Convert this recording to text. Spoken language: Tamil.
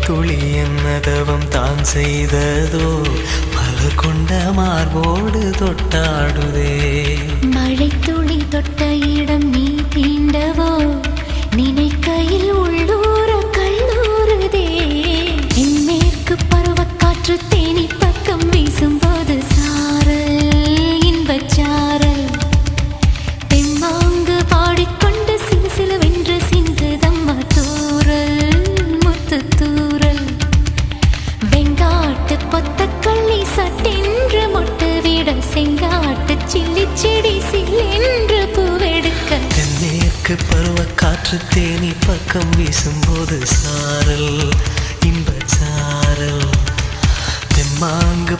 துளி என்னதவம் தான் செய்ததோ மலர் கொண்ட மார்போடு தொட்டாடுதே. மழை துளி தொட்ட இடம் நீ தீண்டவோ நினைக்கையில் உள்ளூர கல்லூருதே. என் மேற்கு பருவக்காற்று தேனி பக்கம் வீசும்போது சாரல் இன்பச்சாரல் தெம்மாங்கு பாடிக்கொண்டு சிலுசிலுவென்று சிந்துதம்மா தூரல் முத்து தூரல். வெங்காட்டு பொத்தக்கள்ளி சட்டென்று மொட்டு விட செங்காட்டு சில்லி செடி சில்லென்று பூவெடுக்க. தென்மேற்கு பருவக்காற்று தேனி பக்கம் வீசும்போது சாரல் இன்பச்சாரல் தெம்மாங்கு